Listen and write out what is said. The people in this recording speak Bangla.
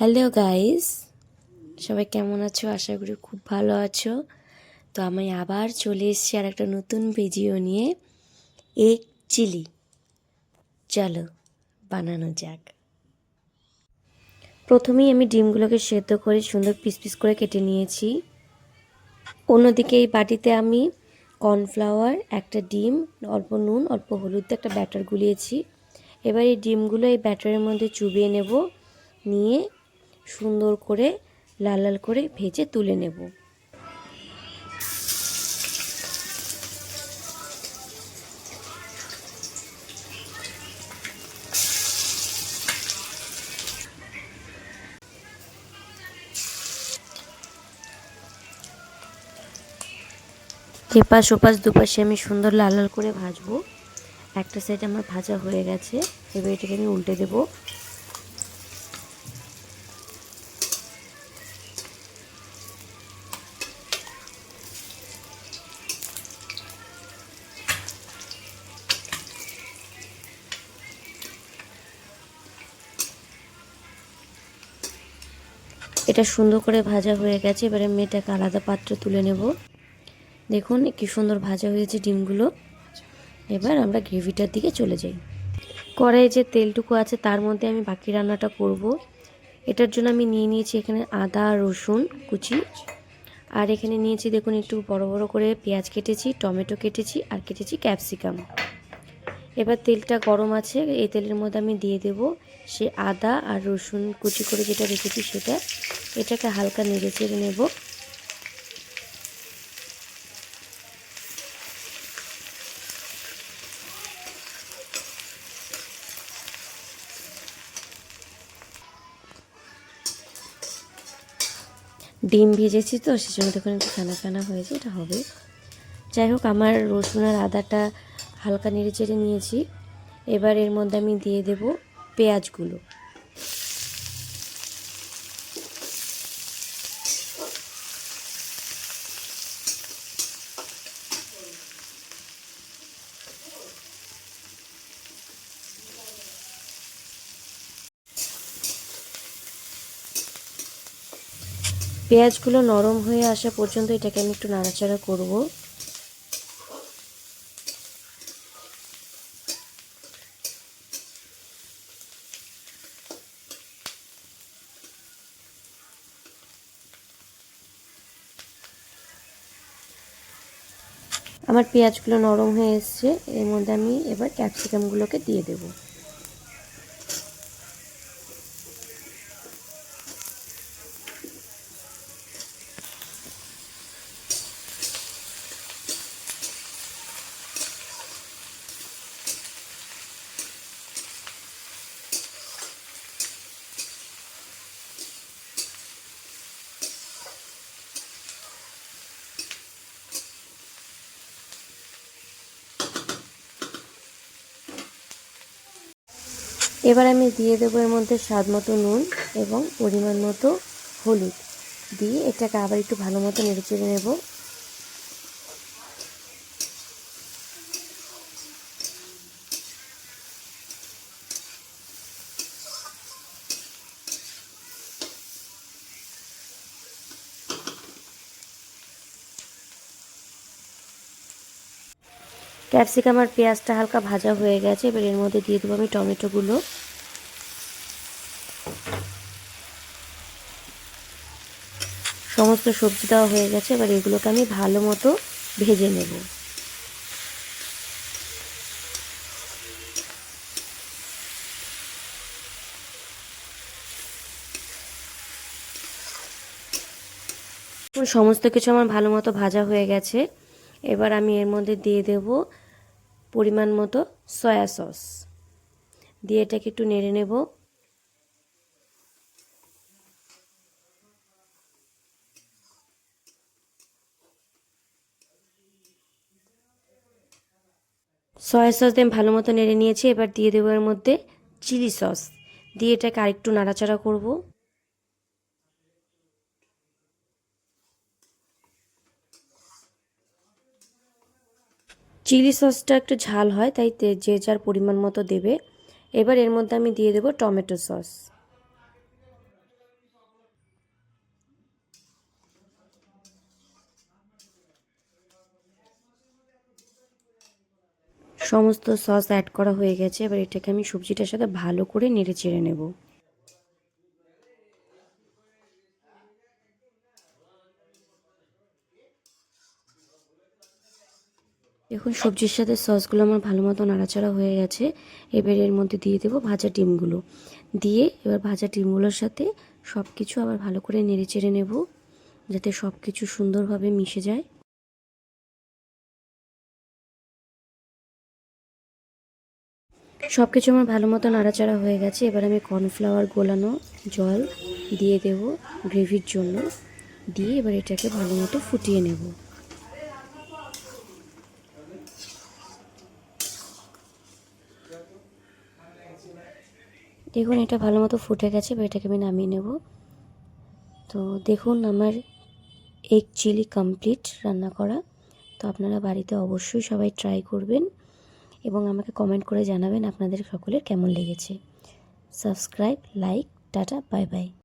হ্যালো গাইস, সবাই কেমন আছো? আশা করি খুব ভালো আছো। তো আমি আবার চলে এসেছি আর একটা নতুন ভিডিও নিয়ে। এগ চিলি, চলো বানানো যাক। প্রথমেই আমি ডিমগুলোকে সেদ্ধ করে সুন্দর পিস পিস করে কেটে নিয়েছি। অন্যদিকে এই বাটিতে আমি কর্নফ্লাওয়ার, একটা ডিম, অল্প নুন, অল্প হলুদ দিয়ে একটা ব্যাটার গুলিয়েছি। এবার এই ডিমগুলো এই ব্যাটারের মধ্যে চুবিয়ে নেব, নিয়ে সুন্দর করে লাল লাল করে ভেজে তুলে নেব। এপাশ ওপাশ দুপাশে আমি সুন্দর লাল লাল করে ভাজবো। একটা সাইড আমার ভাজা হয়ে গেছে, এবার এটাকে আমি উল্টে দেব। এটা সুন্দর করে ভাজা হয়ে গেছে, এবারে আমি এটাকে আলাদা পাত্রে তুলে নেব। দেখুন কি সুন্দর ভাজা হয়েছে ডিমগুলো। এবার আমরা গ্রেভিটার দিকে চলে যাই। কড়াইয়ে যে তেলটুকু আছে তার মধ্যে আমি বাকি রান্নাটা করব। এটার জন্য আমি নিয়ে নিয়েছি এখানে আদা রসুন কুচি, আর এখানে নিয়েছি দেখুন একটু বড় বড় করে পেঁয়াজ কেটেছি, টমেটো কেটেছি, আর কেটেছি ক্যাপসিকাম। এবার তেলটা গরম আছে, এই তেলের মধ্যে আমি দিয়ে দেব সে আদা আর রসুন কুচি করে যেটা রেখেছি সেটা। এটাকে হালকা নেড়ে চেড়ে নেব। ডিম ভেজেছি তো সেজন্য দেখুন একটু ফেনা ফেনা হয়েছে, এটা হবে। যাই হোক, আমার রসুন আর আদাটা হালকা নেড়ে চেড়ে নিয়েছি। এবার এর মধ্যে আমি দিয়ে দেব পেঁয়াজগুলো। পেঁয়াজগুলো নরম হয়ে আসা পর্যন্ত এটাকে আমি একটু নাড়াচাড়া করব। আমার পেঁয়াজগুলো নরম হয়ে এসছে, এর মধ্যে আমি এবার ক্যাপসিকামগুলোকে দিয়ে দেব। এবার আমি দিয়ে দেবো এর মধ্যে স্বাদ মতো নুন এবং পরিমাণ মতো হলুদ দিয়ে এটাকে আবার একটু ভালো মতো নেড়ে চেড়ে নেব। ক্যাপসিকাম আর পেঁয়াজটা হালকা ভাজা হয়ে গেছে, এবার এর মধ্যে দিয়ে দেবো আমি টমেটোগুলো। সমস্ত সবজি দেওয়া হয়ে গেছে, এবার এগুলোকে আমি ভালো মতো ভেজে নেব। সমস্ত কিছু আমার ভালো মতো ভাজা হয়ে গেছে, এবার আমি এর মধ্যে দিয়ে দেব পরিমাণ মতো সয়া সস দিয়ে এটাকে একটু নেড়ে নেব। সয়া সস দিয়ে ভালো মতো নেড়ে নিয়েছি, এবার দিয়ে দেবো এর মধ্যে চিলি সস দিয়ে এটাকে আরেকটু নাড়াচাড়া করব। চিলি সসটা একটু ঝাল হয়, তাই যে যার পরিমাণ মতো দেবে। এবার এর মধ্যে আমি দিয়ে দেবো টমেটো সস। সমস্ত সস অ্যাড করা হয়ে গেছে। এবার এটাকে আমি সবজিটার সাথে ভালো করে নেড়ে চেড়ে নেব। দেখুন সবজির সাথে সসগুলো আমার ভালো মতো নাড়াচাড়া হয়ে গেছে। এবার এর মধ্যে দিয়ে দেবো ভাজা ডিমগুলো। দিয়ে এবার ভাজা ডিমগুলোর সাথে সব কিছু আবার ভালো করে নেড়ে চেড়ে নেব, যাতে সব কিছু সুন্দরভাবে মিশে যায়। সব কিছু আমার ভালো মতো নাড়াচাড়া হয়ে গেছে। এবার আমি কর্নফ্লাওয়ার গোলানো জল দিয়ে দেব গ্রেভির জন্য। দিয়ে এবার এটাকে ভালো মতো ফুটিয়ে নেব। দেখুন এটা ভালো মতো ফুটে গেছে, এবার এটাকে আমি নামিয়ে নেব। তো দেখুন আমার এগ চিলি কমপ্লিট রান্না করা। তো আপনারা বাড়িতে অবশ্যই সবাই ট্রাই করবেন এবং আমাকে কমেন্ট করে জানাবেন আপনাদের সকলের কেমন লেগেছে। Subscribe, like, tata, bye bye.